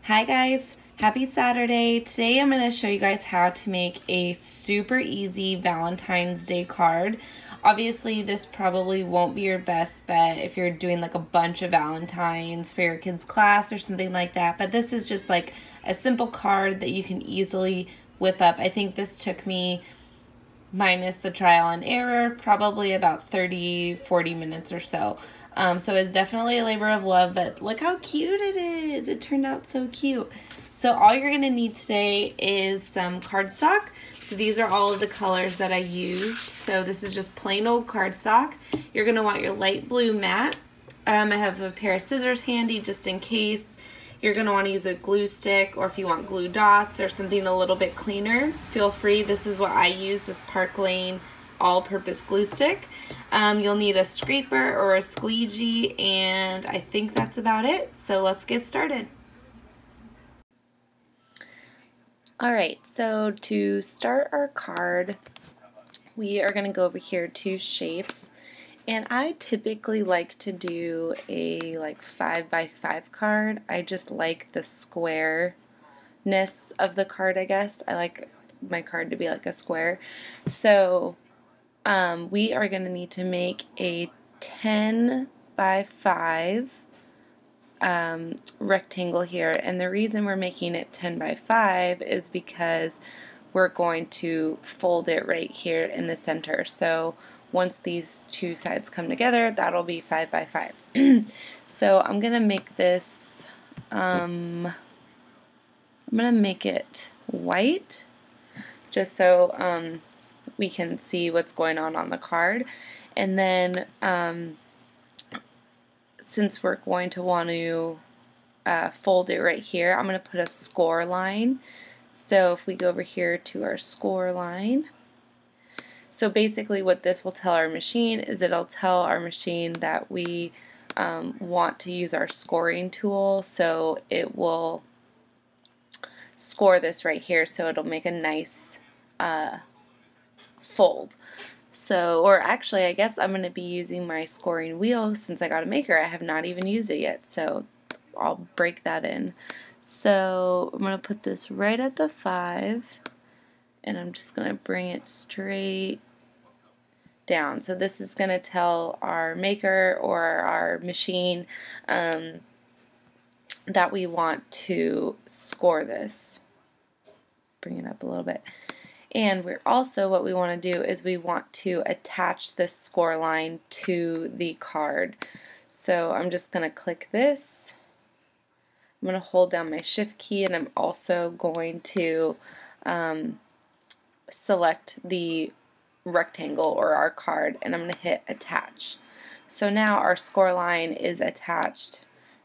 Hi guys, happy Saturday. Today I'm going to show you guys how to make a super easy Valentine's Day card. Obviously this probably won't be your best bet if you're doing like a bunch of Valentines for your kids' class or something like that, but this is just like a simple card that you can easily whip up. I think this took me, minus the trial and error, probably about 30-40 minutes or so. So it's definitely a labor of love, but look how cute it is. It turned out so cute. So all you're going to need today is some cardstock. So these are all of the colors that I used. So this is just plain old cardstock. You're going to want your light blue mat. I have a pair of scissors handy just in case. You're going to want to use a glue stick, or if you want glue dots or something a little bit cleaner, feel free. This is what I use, this Park Lane all-purpose glue stick. You'll need a scraper or a squeegee, and I think that's about it. So let's get started. Alright, so to start our card, we are going to go over here to shapes. And I typically like to do a like 5x5 card. I just like the squareness of the card, I guess. I like my card to be like a square. So we are going to need to make a 10x5 rectangle here. And the reason we're making it 10x5 is because we're going to fold it right here in the center. So once these two sides come together, that'll be 5x5. So I'm gonna make this, I'm gonna make it white just so we can see what's going on the card. And then since we're going to want to fold it right here, I'm gonna put a score line. So if we go over here to our score line, so basically what this will tell our machine is it'll tell our machine that we want to use our scoring tool, so it will score this right here, so it'll make a nice fold. So, or actually I guess I'm going to be using my scoring wheel since I got a maker. I have not even used it yet, so I'll break that in. So I'm going to put this right at the 5, and I'm just going to bring it straight down. So this is going to tell our maker or our machine that we want to score this. Bring it up a little bit. And we're also, what we want to do is we want to attach this score line to the card. So I'm just going to click this. I'm going to hold down my shift key, and I'm also going to select the rectangle or our card, and I'm going to hit attach. So now our score line is attached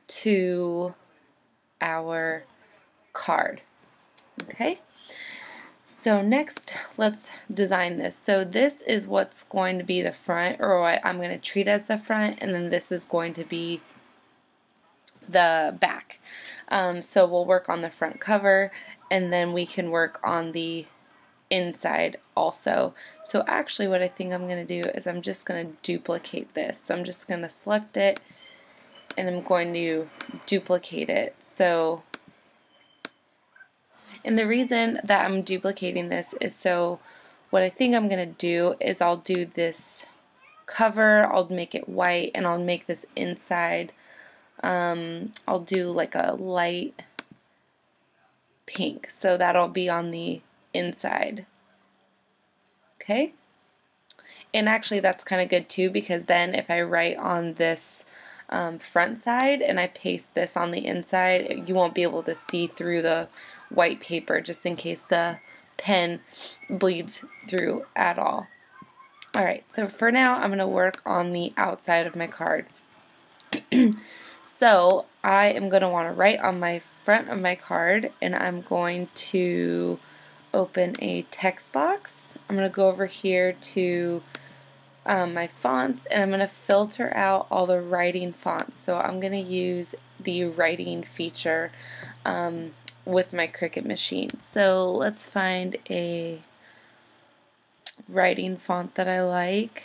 to our card. Okay, so next let's design this. So this is what's going to be the front, or what I'm going to treat as the front, and then this is going to be the back. So we'll work on the front cover, and then we can work on the inside also. So actually what I think I'm going to do is I'm just going to duplicate this. So I'm just going to select it, and I'm going to duplicate it. So, and the reason that I'm duplicating this is so what I think I'm going to do is I'll do this cover, I'll make it white, and I'll make this inside, I'll do like a light pink, so that'll be on the inside. Okay, and actually that's kind of good too, because then if I write on this front side and I paste this on the inside, you won't be able to see through the white paper, just in case the pen bleeds through at all. Alright, so for now I'm going to work on the outside of my card. So I am going to want to write on my front of my card, and I'm going to open a text box. I'm going to go over here to my fonts, and I'm going to filter out all the writing fonts. So I'm going to use the writing feature with my Cricut machine. So let's find a writing font that I like.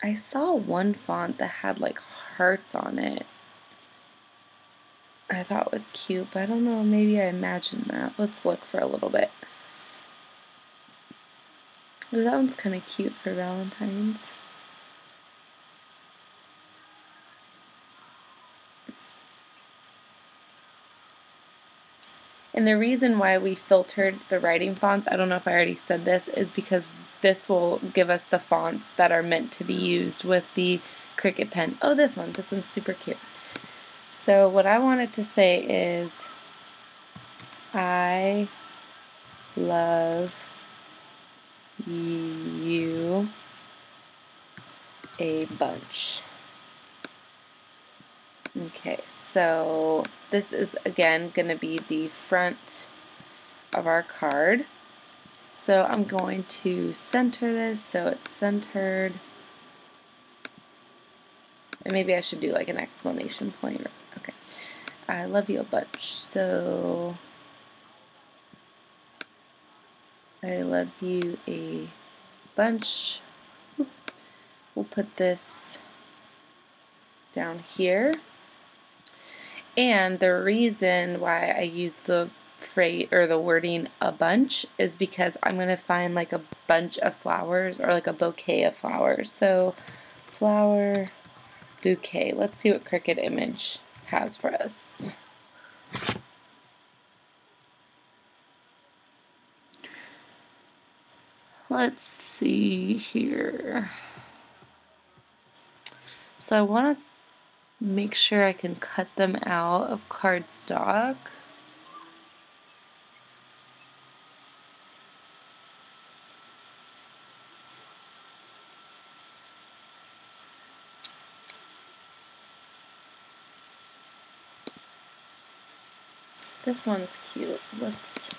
I saw one font that had like hearts on it. I thought was cute, but I don't know, maybe I imagined that. Let's look for a little bit. Ooh, that one's kind of cute for Valentine's. And the reason why we filtered the writing fonts, I don't know if I already said this, is because this will give us the fonts that are meant to be used with the Cricut pen. Oh, this one's super cute. So what I wanted to say is, I love you a bunch. Okay, so this is again going to be the front of our card. So I'm going to center this so it's centered. And maybe I should do like an exclamation point. Okay. I love you a bunch. So I love you a bunch. We'll put this down here. And the reason why I use the phrase or the wording a bunch is because I'm going to find like a bunch of flowers or like a bouquet of flowers. So flower bouquet. Let's see what Cricut Image has for us. Let's see here. So I want to make sure I can cut them out of cardstock. This one's cute. Let's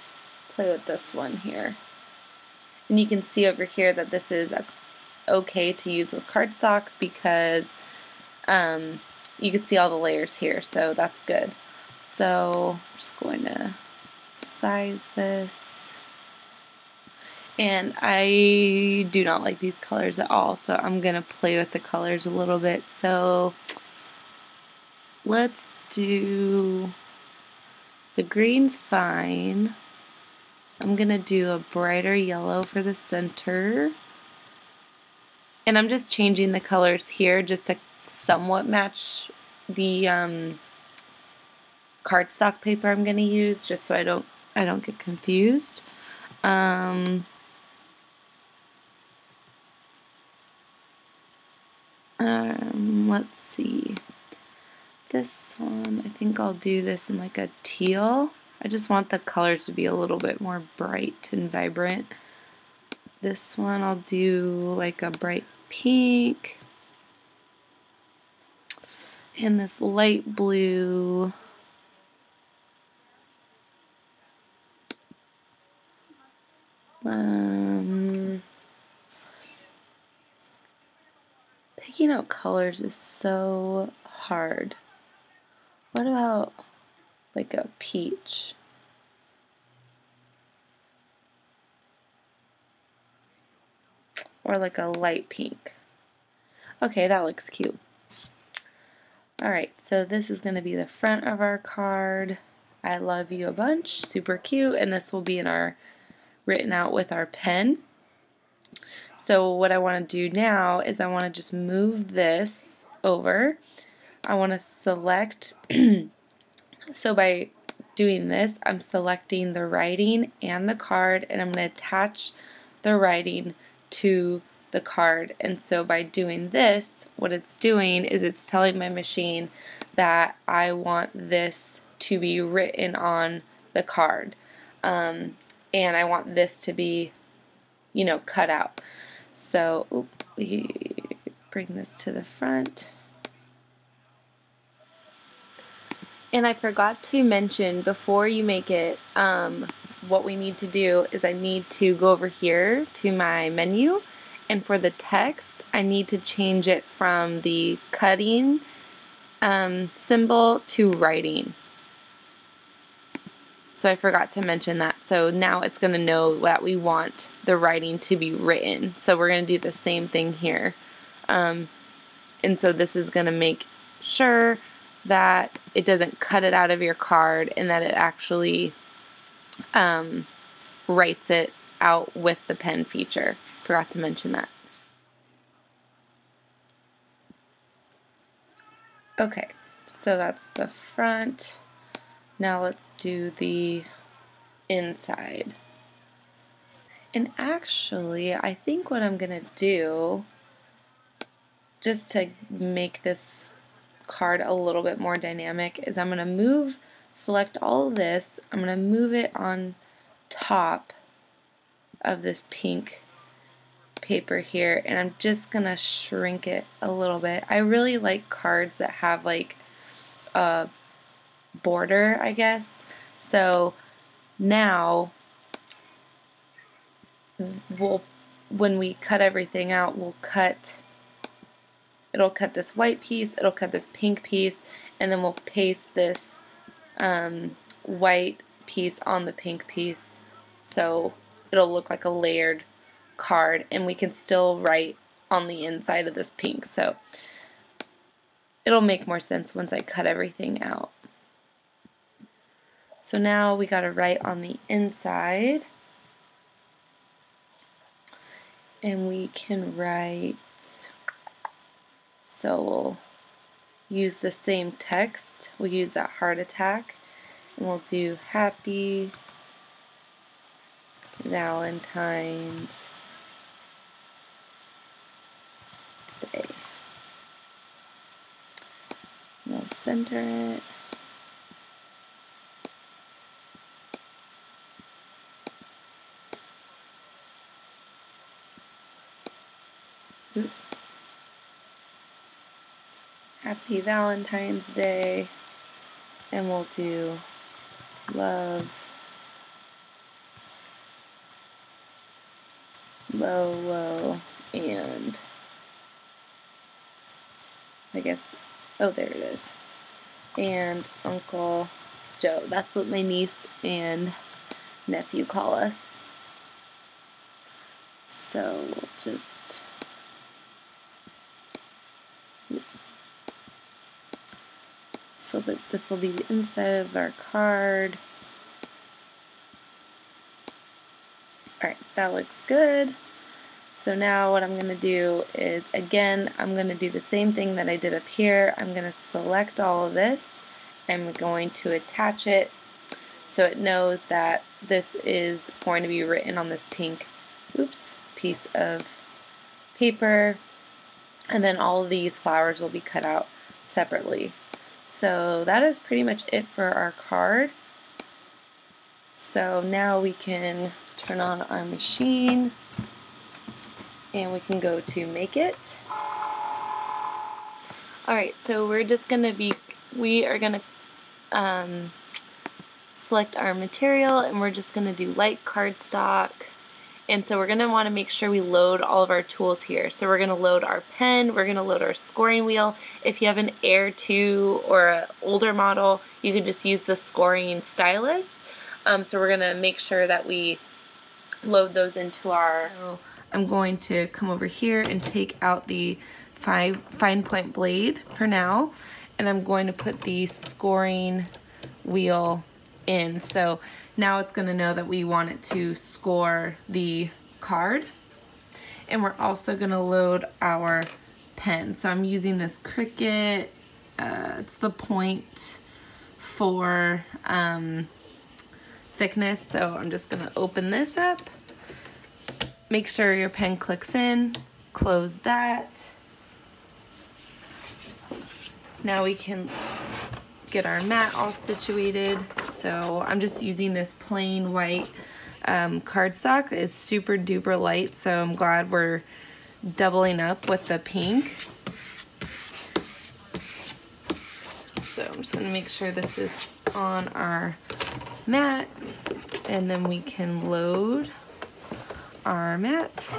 play with this one here. And you can see over here that this is okay to use with cardstock because you can see all the layers here, so that's good. So I'm just going to size this. And I do not like these colors at all, so I'm going to play with the colors a little bit. So let's do, the green's fine. I'm going to do a brighter yellow for the center. And I'm just changing the colors here just to somewhat match the cardstock paper I'm going to use, just so I don't get confused. Let's see. This one, I think I'll do this in like a teal. I just want the colors to be a little bit more bright and vibrant. This one I'll do like a bright pink. And this light blue. Picking out colors is so hard. What about like a peach? Or like a light pink. Okay, that looks cute. Alright, so this is going to be the front of our card. I love you a bunch. Super cute. And this will be in our written out with our pen. So what I want to do now is I want to just move this over. I want to select, so by doing this, I'm selecting the writing and the card, and I'm going to attach the writing to the card. And so by doing this, what it's doing is it's telling my machine that I want this to be written on the card. And I want this to be, you know, cut out. So we bring this to the front. And I forgot to mention before you make it, what we need to do is I need to go over here to my menu, and for the text I need to change it from the cutting symbol to writing. So I forgot to mention that. So now it's going to know that we want the writing to be written. So we're going to do the same thing here. And so this is going to make sure that it doesn't cut it out of your card, and that it actually writes it out with the pen feature. Forgot to mention that. Okay, so that's the front. Now let's do the inside. And actually, I think what I'm gonna do, just to make this card a little bit more dynamic, is I'm gonna select all of this, I'm gonna move it on top of this pink paper here, and I'm just gonna shrink it a little bit. I really like cards that have like a border, I guess. So now when we cut everything out, it'll cut this white piece, it'll cut this pink piece, and then we'll paste this white piece on the pink piece, so it'll look like a layered card, and we can still write on the inside of this pink. So it'll make more sense once I cut everything out. So now we got to write on the inside, and we can write, so we'll use the same text, we'll use that heart attack, and we'll do Happy Valentine's Day. We'll center it. Happy Valentine's Day, and we'll do love, low, and I guess, oh, there it is, and Uncle Joe. That's what my niece and nephew call us. So we'll just so that this will be the inside of our card. Alright, that looks good. So now what I'm going to do is, again, I'm going to do the same thing that I did up here. I'm going to select all of this. I'm going to attach it so it knows that this is going to be written on this pink piece of paper, and then all of these flowers will be cut out separately. So that is pretty much it for our card. So now we can turn on our machine and we can go to make it. Alright, so we are going to select our material, and we're just going to do light cardstock. And so we're going to want to make sure we load all of our tools here. So we're going to load our pen, we're going to load our scoring wheel. If you have an Air 2 or an older model, you can just use the scoring stylus. So we're going to make sure that we load those into our... So I'm going to come over here and take out the fine point blade for now, and I'm going to put the scoring wheel in. So now it's going to know that we want it to score the card. And we're also going to load our pen. So I'm using this Cricut, it's the 0.4 thickness. So I'm just going to open this up. Make sure your pen clicks in, close that. Now we can get our mat all situated. So I'm just using this plain white cardstock. It's super duper light, so I'm glad we're doubling up with the pink. So I'm just going to make sure this is on our mat, and then we can load our mat.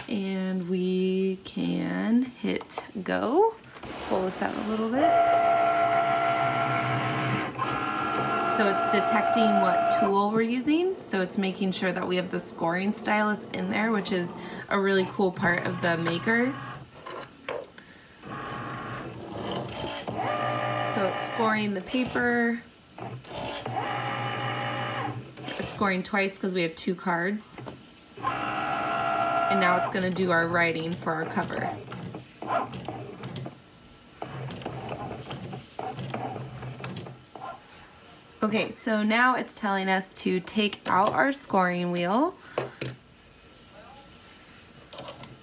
And we can hit go. Pull this out a little bit. So it's detecting what tool we're using. So it's making sure that we have the scoring stylus in there, which is a really cool part of the maker. So it's scoring the paper. It's scoring twice because we have 2 cards. And now it's going to do our writing for our cover. Okay, so now it's telling us to take out our scoring wheel.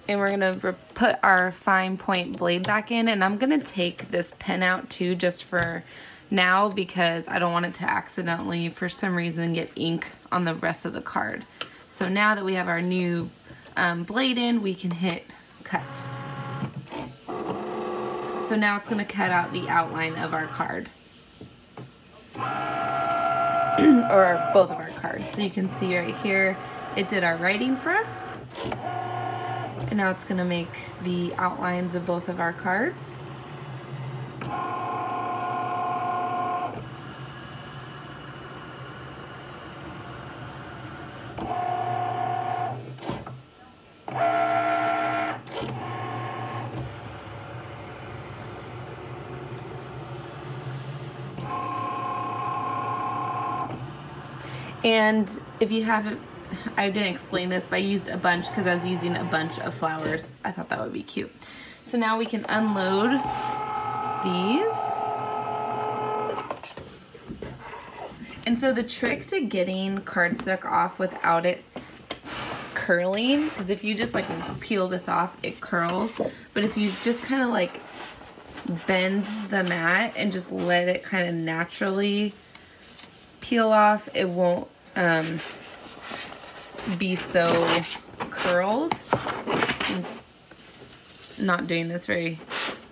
And we're gonna put our fine point blade back in, and I'm gonna take this pen out too just for now because I don't want it to accidentally, for some reason, get ink on the rest of the card. So now that we have our new blade in, we can hit cut. So now it's gonna cut out the outline of our card. Or both of our cards. So you can see right here, it did our writing for us. And now it's gonna make the outlines of both of our cards. And if you haven't, I didn't explain this, but I used a bunch because I was using a bunch of flowers. I thought that would be cute. So now we can unload these. And so the trick to getting cardstock off without it curling, because if you just like peel this off, it curls. But if you just kind of like bend the mat and just let it kind of naturally peel off, it won't be so curled. So I'm not doing this very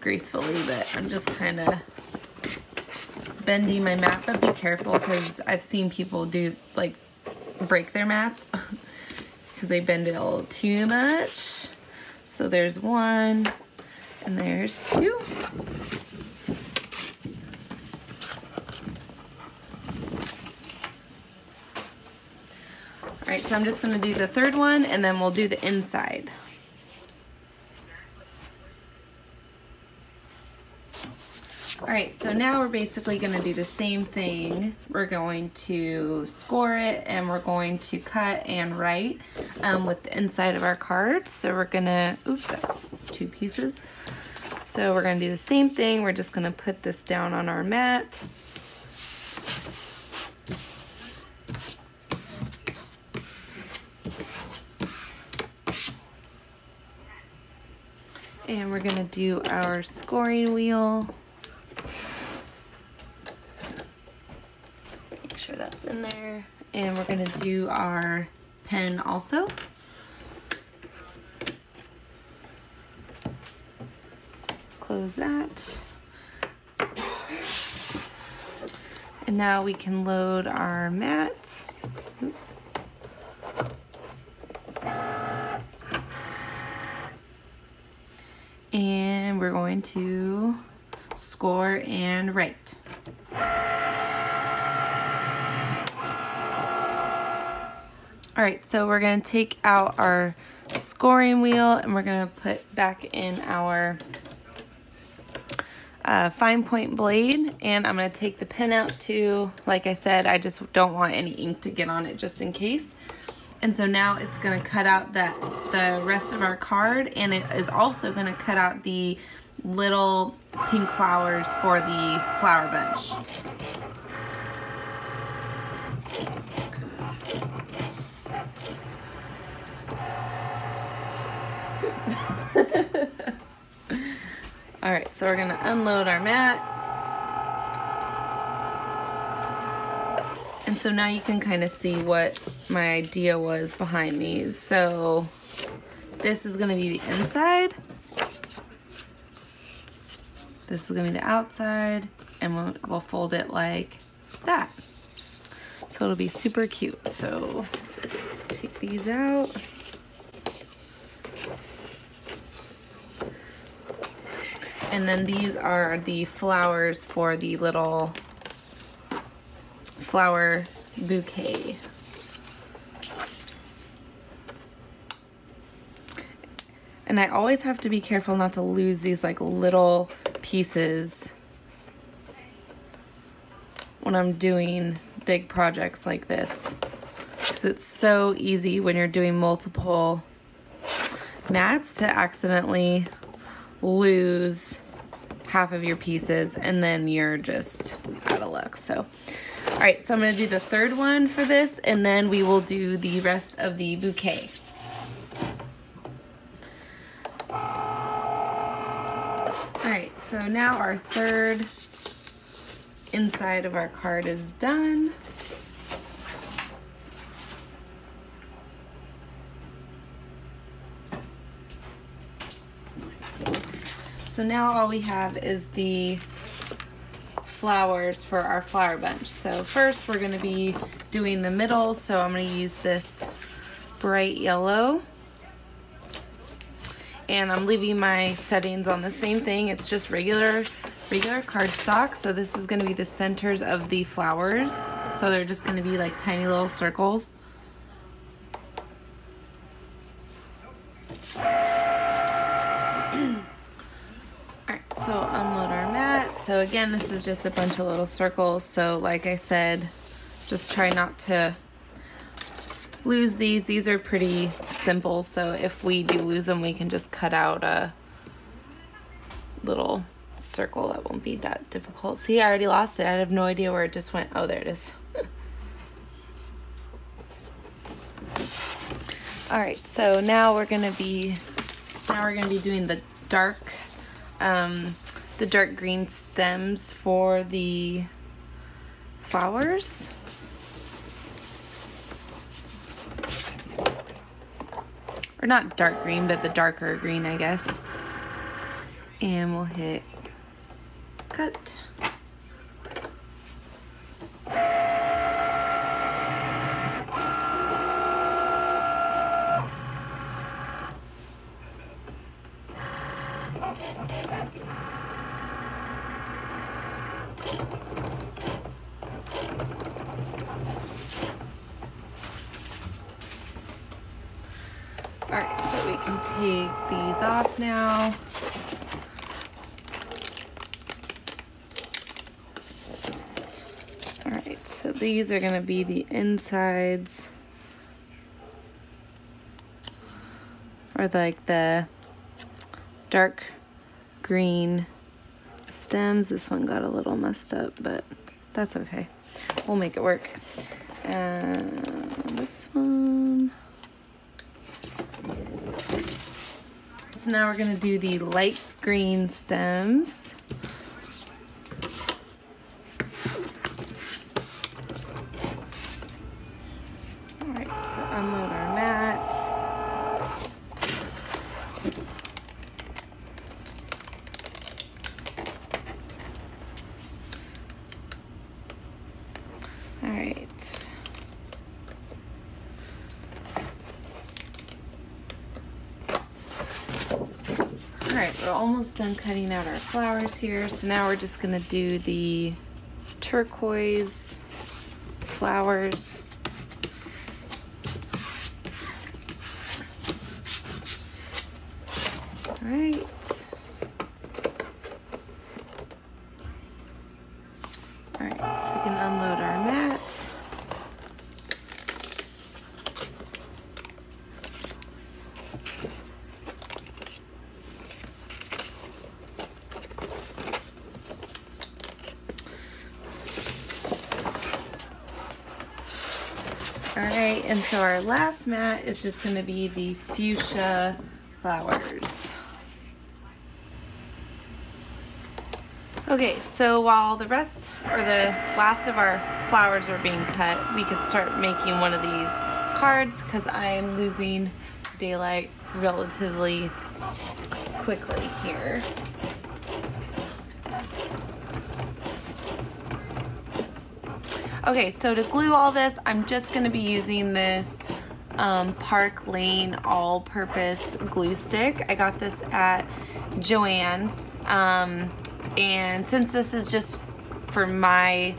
gracefully, but I'm just kind of bending my mat, but be careful because I've seen people do like break their mats because they bend it a little too much. So there's 1 and there's 2. Alright, so I'm just going to do the 3rd one and then we'll do the inside. Alright, so now we're basically going to do the same thing. We're going to score it and we're going to cut and write with the inside of our card. So we're going to, oops, that's 2 pieces. So we're going to do the same thing. We're just going to put this down on our mat. And we're gonna do our scoring wheel. Make sure that's in there. And we're gonna do our pen also. Close that. And now we can load our mat. And we're going to score and write. All right, so we're going to take out our scoring wheel and we're going to put back in our fine point blade, and I'm going to take the pen out too. Like I said, I just don't want any ink to get on it just in case. And so now it's going to cut out the rest of our card, and it is also going to cut out the little pink flowers for the flower bunch. All right, so we're going to unload our mat. And so now you can kind of see what my idea was behind these. So this is going to be the inside. This is going to be the outside. And we'll fold it like that. So it'll be super cute. So take these out. And then these are the flowers for the little flower bouquet. And I always have to be careful not to lose these like little pieces when I'm doing big projects like this, because it's so easy when you're doing multiple mats to accidentally lose half of your pieces and then you're just out of luck. So all right, so I'm going to do the third one for this, and then we will do the rest of the bouquet. Alright, so now our third inside of our card is done. So now all we have is the flowers for our flower bunch. So first we're going to be doing the middle, so I'm going to use this bright yellow. And I'm leaving my settings on the same thing. It's just regular cardstock. So this is going to be the centers of the flowers. So they're just going to be like tiny little circles. Alright, so unload our mat. So again, this is just a bunch of little circles. So like I said, just try not to lose these. These are pretty simple, so if we do lose them, we can just cut out a little circle. That won't be that difficult. See, I already lost it. I have no idea where it just went. Oh, there it is. All right, so now we're gonna be doing the dark green stems for the flowers. Or not dark green, but the darker green, I guess. And we'll hit cut. Alright, so we can take these off now. Alright, so these are going to be the insides. Or like the dark green stems. This one got a little messed up, but that's okay. We'll make it work. And this one. So now we're going to do the light green stems. Alright, so unload our mat. Alright. Alright, we're almost done cutting out our flowers here. So now we're just going to do the turquoise flowers. Alright. Alright, so we can unload our mat. Alright, and so our last mat is just going to be the fuchsia flowers. Okay, so while the rest or the last of our flowers are being cut, we could start making one of these cards because I am losing daylight relatively quickly here. Okay, so to glue all this, I'm just going to be using this Park Lane all-purpose glue stick. I got this at Joann's, and since this is just for my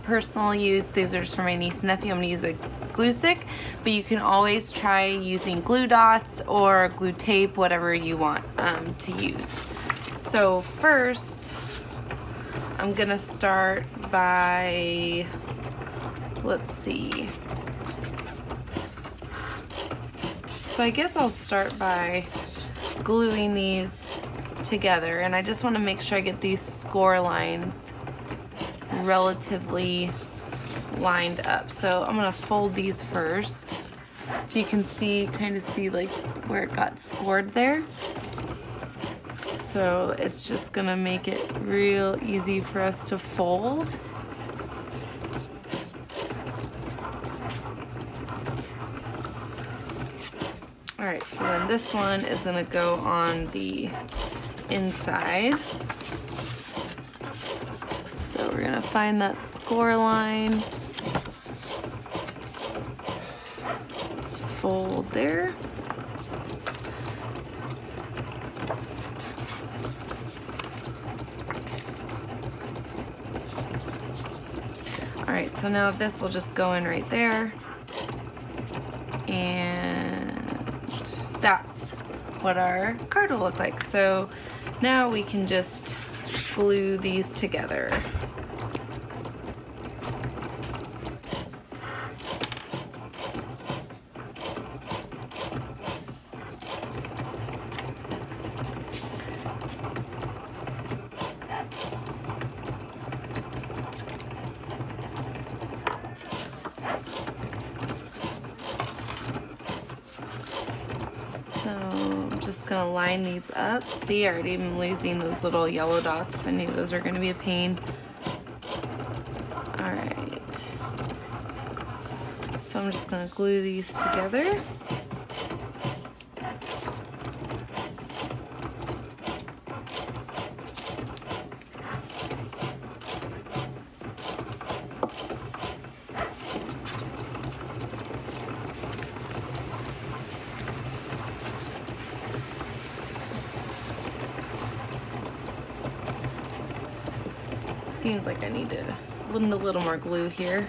personal use, these are just for my niece and nephew, I'm going to use a glue stick, but you can always try using glue dots or glue tape, whatever you want to use. So first, I'm gonna start by, let's see. So I guess I'll start by gluing these together, and I just want to make sure I get these score lines relatively lined up. So I'm gonna fold these first so you can see, kind of see like where it got scored there. So it's just gonna make it real easy for us to fold. All right, so then this one is gonna go on the inside. So we're gonna find that score line, fold there. All right, so now this will just go in right there, and that's what our card will look like. So now we can just glue these together. So I'm just gonna line these up. See, I already am losing those little yellow dots. I knew those were gonna be a pain. All right. So I'm just gonna glue these together. Seems like I need to blend a little more glue here.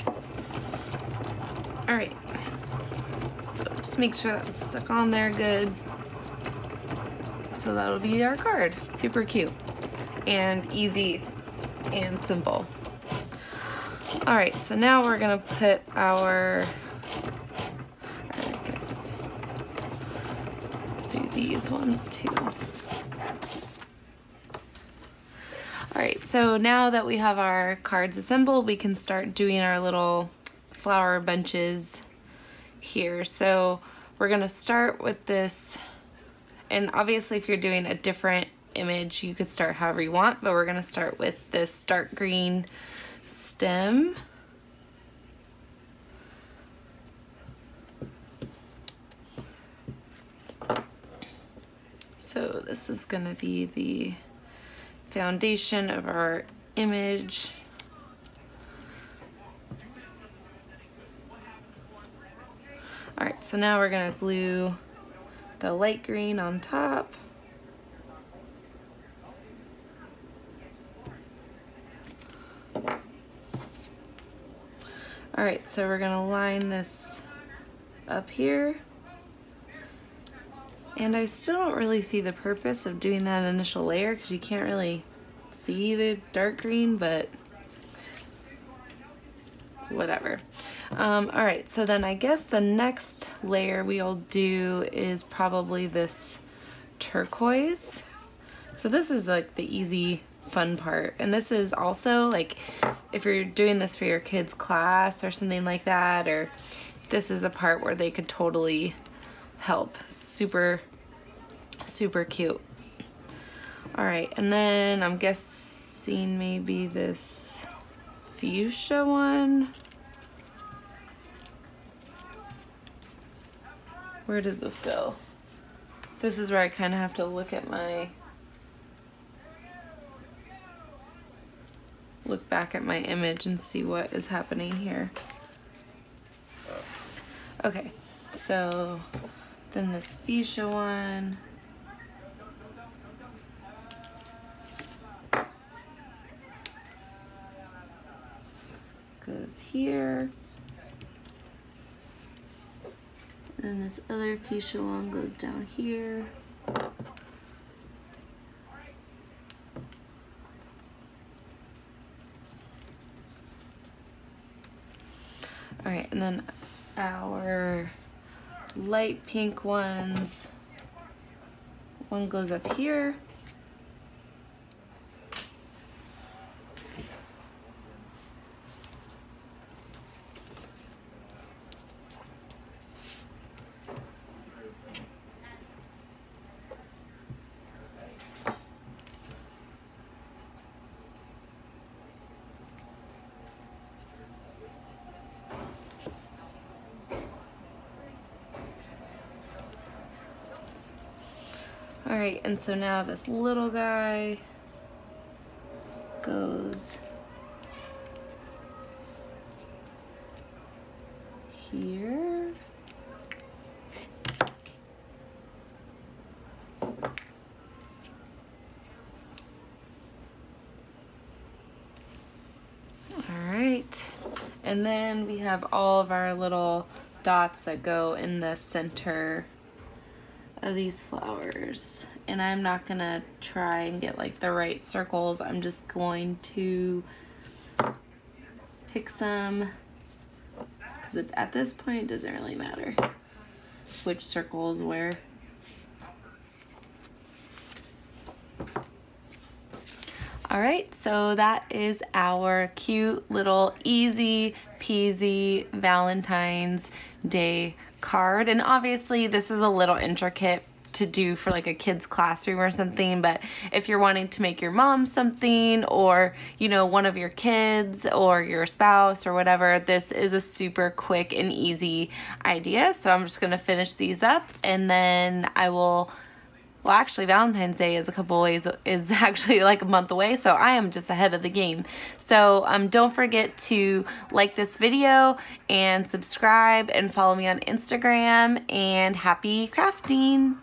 All right, so just make sure that's stuck on there good. So that'll be our card. Super cute and easy and simple. All right, so now we're gonna put our, I guess, do these ones too. All right, so now that we have our cards assembled, we can start doing our little flower bunches here. So we're gonna start with this, and obviously if you're doing a different image, you could start however you want, but we're gonna start with this dark green stem. So this is gonna be the foundation of our image. All right, so now we're gonna glue the light green on top. All right, so we're gonna line this up here. And I still don't really see the purpose of doing that initial layer because you can't really see the dark green, but whatever. All right, so then I guess the next layer we'll do is probably this turquoise. So this is like the easy, fun part. And this is also like, if you're doing this for your kids' class or something like that, or this is a part where they could totally help. Super, super cute. All right, and then I'm guessing maybe this fuchsia one. Where does this go? This is where I kind of have to look back at my image and see what is happening here. Okay, so then this fuchsia one. Goes here. And this other fuchsia one goes down here. right, and then our light pink ones, one goes up here. All right, and so now this little guy goes here. All right, and then we have all of our little dots that go in the center of these flowers, and I'm not gonna try and get like the right circles. I'm just going to pick some, because at this point it doesn't really matter which circle is where. All right, so that is our cute little easy peasy Valentine's Day card. And obviously this is a little intricate to do for like a kid's classroom or something, but if you're wanting to make your mom something, or you know, one of your kids or your spouse or whatever, this is a super quick and easy idea. So I'm just gonna finish these up, and then I will, well, actually Valentine's Day is is actually like a month away, so I am just ahead of the game. So don't forget to like this video and subscribe and follow me on Instagram, and happy crafting.